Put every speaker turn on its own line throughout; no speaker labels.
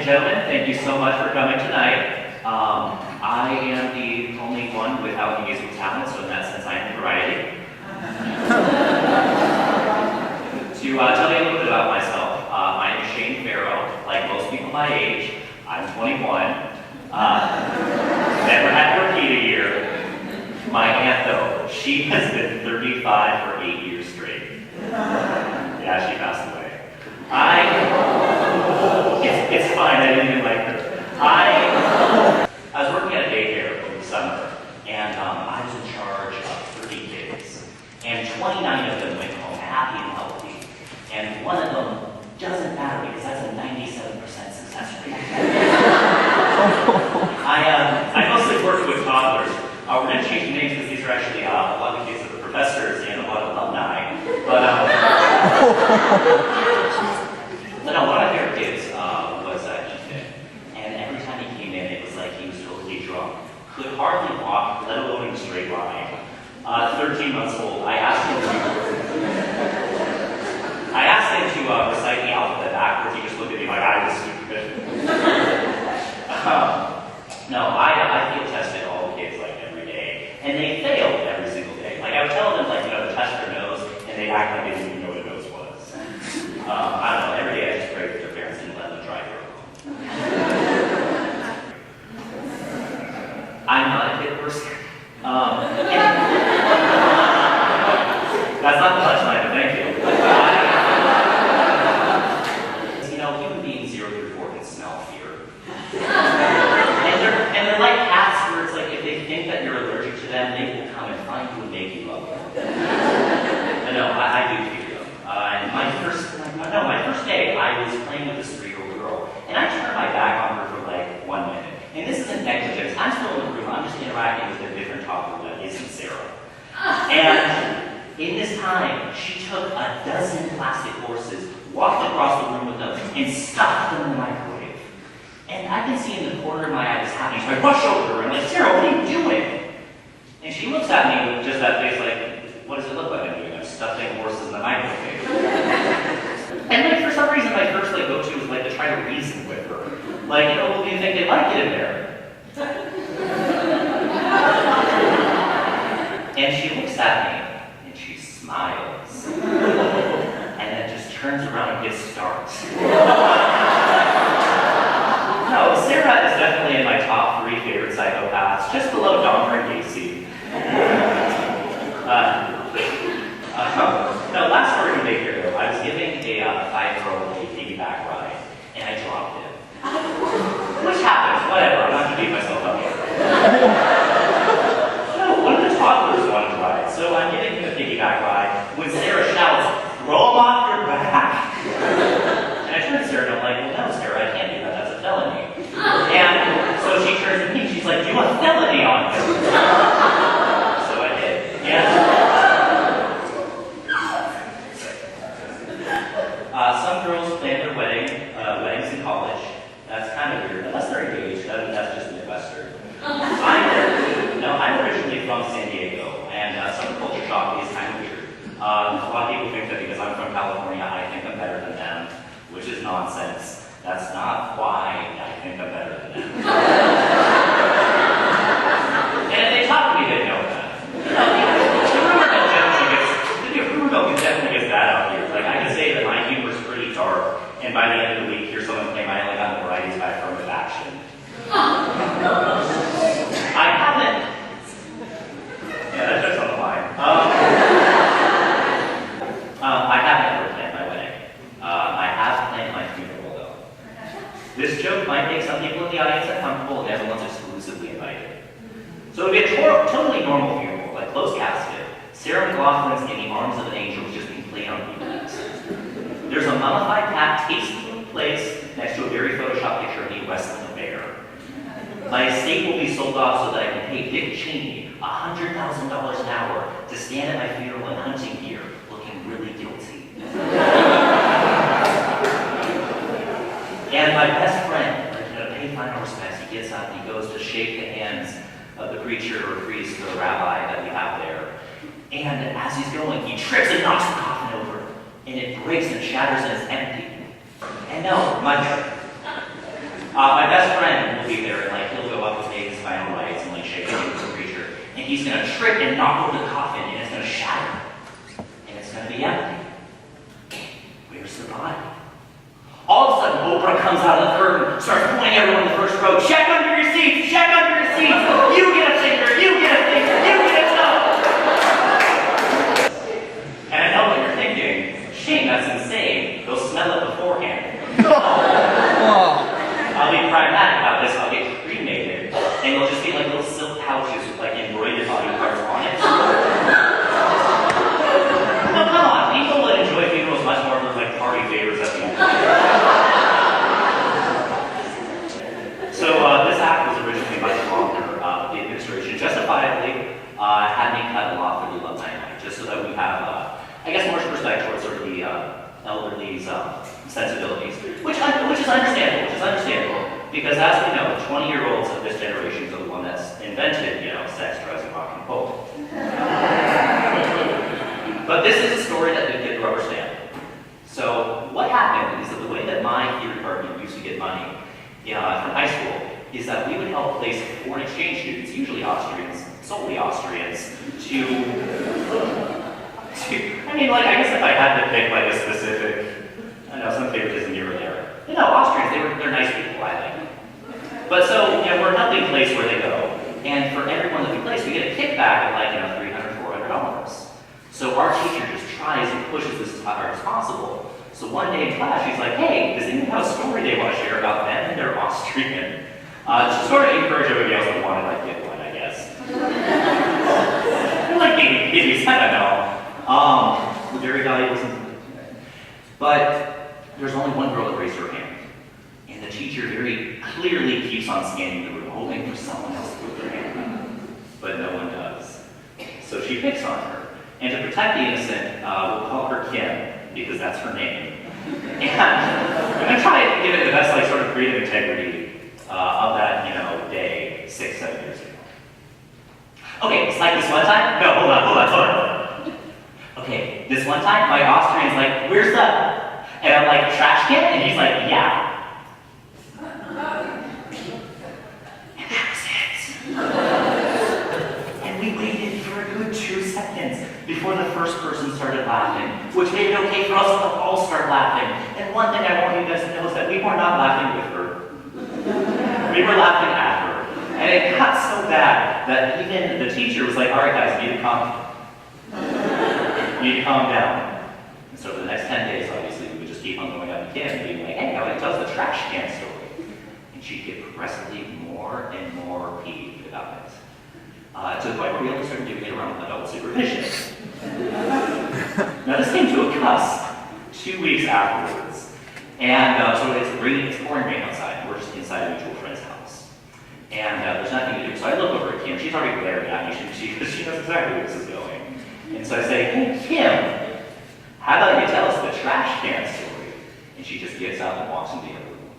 gentlemen, thank you so much for coming tonight. I am the only one without any musical talent, so in that sense, I am the variety. To tell you a little bit about myself, my name is Shane Farrow. Like most people my age, I'm 21. Never had to repeat a year. My aunt, though, she has been 35 for 8 years straight. Yeah, she passed away. It's fine, I didn't even like her. I was working at a daycare over the summer, and I was in charge of 30 kids. And 29 of them went home happy and healthy. And one of them doesn't matter because that's a 97% success rate. I mostly work with toddlers. We're going to change names because these are actually a lot of the kids of the professors and a lot of alumni. But no, one of my favorite kids was Ethan. And every time he came in, it was like he was totally drunk. Could hardly walk, let alone in a straight line. 13 months old, I asked him to recite the alphabet backwards. He just looked at me like I was stupid. No, I field tested all the kids like every day, and they failed every single day. Like I would tell them, like, you know, to test their nose, and they act like they didn't even know what a nose was. I don't know. Every day I just prayed that their parents didn't let them drive her home. I'm not a kid person. That's not the punchline, but thank you. You know, human beings 0 through 4 can smell fear. And they're like cats where it's like if they think that you're allergic to them, they will come and find you and make you love them. But no, I do fear them. And my first day, I was playing with this 3-year-old girl, and I turned my back on her for like 1 minute. And this isn't negligence. I'm still in the room. I'm just interacting with a different toddler that isn't Sarah. And in this time, she took a dozen plastic horses, walked across the room with them, and stuffed them in the microwave. And I can see in the corner of my eye this happening. So I rush over to her and I'm like, Sarah, what are you doing? And she looks at me with just that face like, what does it look like I'm doing? I'm stuffing horses in the microwave. And like for some reason, my first like go-to was like to try to reason with her. Like, you know, what do you think they like it in there? And she looks at me and she smiles. And then just turns around and gets starts. No, Sarah is definitely in my top 3 favorite psychopaths, just below Dahmer and Gacy. No, last story from daycare though, I was giving a 5-year-old a piggyback ride, and I dropped it. Which happens, whatever, I'm not going to beat myself up here. No, one of the toddlers wanted to ride, so I'm giving him a piggyback ride when Sarah shouts, "Throw him off your back!" And I turn to Sarah and I'm like, well, no, Sarah, I can't do that, that's a felony. And so she turns to me, she's like, do a felony on him. So I did. Yeah. Some girls plan their weddings in college. That's kind of weird, unless they're engaged. That's just Midwestern. I'm originally from San Diego, and some culture shock is kind of weird. A lot of people think that because I'm from California, I think I'm better than them, which is nonsense. That's not why I think I'm better than them. And if they talk to me, they know that. The rumor mill definitely gets that out here. Like, I can say that my humor is pretty dark, and by the end of the week, hear someone claim I only got the varieties by affirmative action. I haven't. Yeah, that's just on the line. I haven't ever planned my wedding. I have planned my funeral, though. This joke might make some people in the audience uncomfortable, and everyone's exclusively invited. So it would be a totally normal funeral, like closed casket. Sarah McLaughlin's in the arms of an angel has just been playing on repeat. There's a mummified cat tastefully placed next to a very photoshopped picture of me wrestling a bear. My estate will be sold off so that I can pay Dick Cheney $100,000 an hour to stand at my funeral in hunting gear, looking really guilty. And my best friend, like, pay final respects, he gets up and he goes to shake the hands of the preacher or priest or the rabbi that we have there. And as he's going, he trips and knocks the coffin over, and it breaks and shatters and it's empty. And no, my My best friend will be there, and like he'll go up to take his final rites and like shake hands with the preacher, and he's gonna trip and knock over the coffin, and it's gonna shatter, and it's gonna be empty. Where's the body? All of a sudden, Oprah comes out of the curtain, starts pointing everyone in the first row. Check under your seats! Check under your seats! You get a finger! You get a finger! You get a toe! And I know what you're thinking. Shane, that's insane. Go smell it beforehand. I'll be pragmatic about this. I'll get cremated, and it'll just be like little silk pouches with like embroidered body parts on it. No, come on. People would enjoy funerals much more than like party favors at the end. So this act was originally by the author. The administration justifiably had me cut a lot for the alumni night, just so that we have, I guess, more respect towards sort of the elderly's sensibilities, which is understandable, because as we know, 20-year-olds of this generation are the one that's invented, sex, drugs, and rock and roll. But this is a story that did get the rubber stamp. So what happened is that the way that my theater department used to get money from high school is that we would help place foreign exchange students, usually Austrians, solely Austrians, I guess if I had to pick like a specific, I know some favoritism here or there. Austrians, they're nice people, I think. But so, we're helping place where they go, and for everyone that we place, we get a kickback of like, $300, $400. So our teacher just tries and pushes this as hard as possible. So one day in class, she's like, hey, does anyone have a story they want to share about them and they're Austrian? To sort of encourage everybody else that wanted, like, get one, I guess. Like being babies, I don't know. Very valuable. But there's only one girl that raised her hand. And the teacher very clearly keeps on scanning the room, hoping for someone else to put their hand up. But no one does. So she picks on her. And to protect the innocent, we'll call her Kim, because that's her name. And I'm going to try and give it the best, sort of creative integrity of that, day 6-7 years ago. Okay, it's like this one time. No, hold on. Okay, this one time, my Austrian's like, where's the? And I'm like, trash can? And he's like, yeah. And that was it. And we waited for a good 2 seconds before the first person started laughing, which made it okay for us to all start laughing. And one thing I want you guys to know is that we were not laughing with her. We were laughing at her. And it got so bad that even the teacher was like, all right guys, you need to calm down. And so for the next 10 days, obviously, we would just keep on going up to Kim and being like, hey, how it tells the trash can story. And she'd get progressively more and more peeved about it. To the point where we only started doing it around adult supervision. Now this came to a cusp 2 weeks afterwards. And so it's pouring rain outside. We're just inside a mutual friend's house. And there's nothing to do. So I look over at Kim. She's already glaring at me. She knows exactly where this is going. And so I say, hey, Kim, how about you tell us the trash can story? And she just gets up and walks into the other room.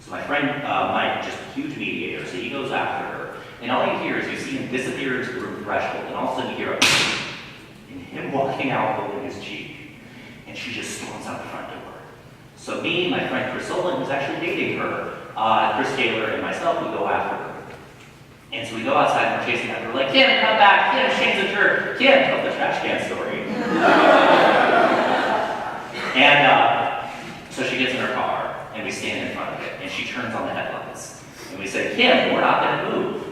So my friend Mike, just a huge mediator, so he goes after her. And all you hear is you see him disappear into the room threshold, and all of a sudden you hear and him walking out holding his cheek. And she just storms out the front door. So me, my friend Chris Olin, who's actually dating her, Chris Taylor, and myself, we go after her. And so we go outside and we're chasing after her. We're like, Kim, come back. Kim, Shane's a jerk. Kim, tell the trash can story. And so she gets in her car, and we stand in front of it, and she turns on the headlights. And we say, Kim, we're not going to move.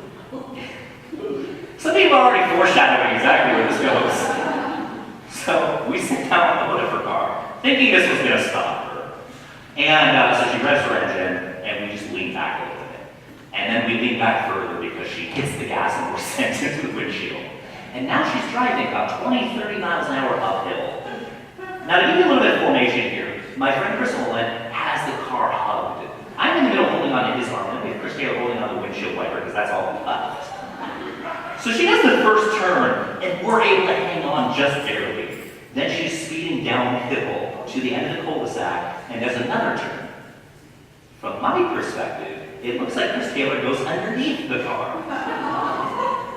Some people are already foreshadowing exactly where this goes. So we sit down on the hood of her car, thinking this was going to stop her. And so she revs her engine, and we just lean back a little bit. And then we lean back further because she hits the gas and we're sent into the windshield. And now she's driving about 20, 30 miles an hour uphill. Now to give you a little bit of formation here, my friend Chris Olin has the car hugged. I'm in the middle holding on to his arm, and we have Chris Taylor holding on the windshield wiper because that's all left. So she does the first turn, and we're able to hang on just barely. Then she's speeding downhill to the end of the cul-de-sac, and there's another turn. From my perspective, it looks like Chris Taylor goes underneath the car.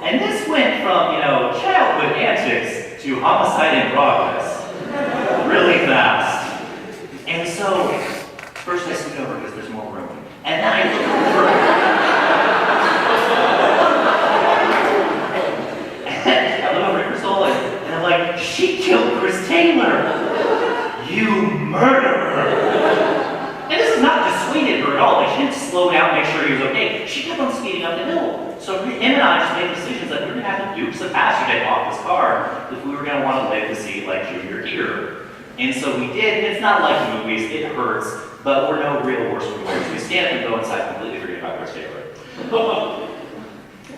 And this went from, childhood antics to homicide in progress really fast. And so, first I scoot over because there's more room. And then I look over. And I look over at Crystal and I'm like, she killed Chris Taylor. You murderer. And this is not dissuaded her at all. Like, she didn't slow down, make sure he was okay. She kept on speeding up the hill. So him and I just made decisions that we were going to have to dukes of Pasadena off this car if we were going to want to live to see, like, Junior here. And so we did. It's not like movies. It hurts. But we're no real worse for wear. So we stand up and go inside completely forget about Chris Taylor.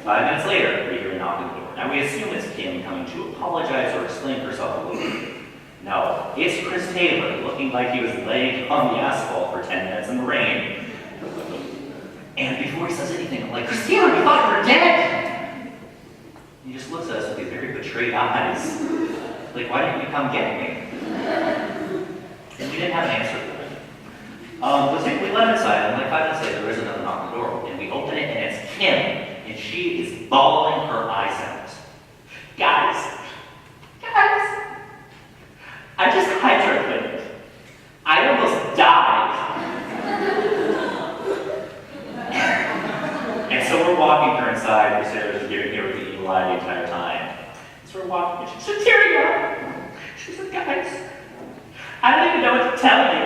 5 minutes later, we hear a knock on the door. Now we assume it's Kim coming to apologize or explain herself a little bit. No, it's Chris Taylor, looking like he was laying on the asphalt for 10 minutes in the rain. And before he says anything, I'm like, Chris Taylor, we thought you were dead! He just looks at us with these very betrayed eyes. Like, why didn't you come get me? And we didn't have an answer for him. We let him inside, and like 5 minutes later, there's another knock on the door. And we open it, and it's Kim, and she is bawling her eyes out. Guys, I just hydrated. I almost died. And so we're walking her inside. Sarah's giving her the evil eye the entire time. So we're walking, and she's tearing up. She's like, guys, I don't even know what to tell you.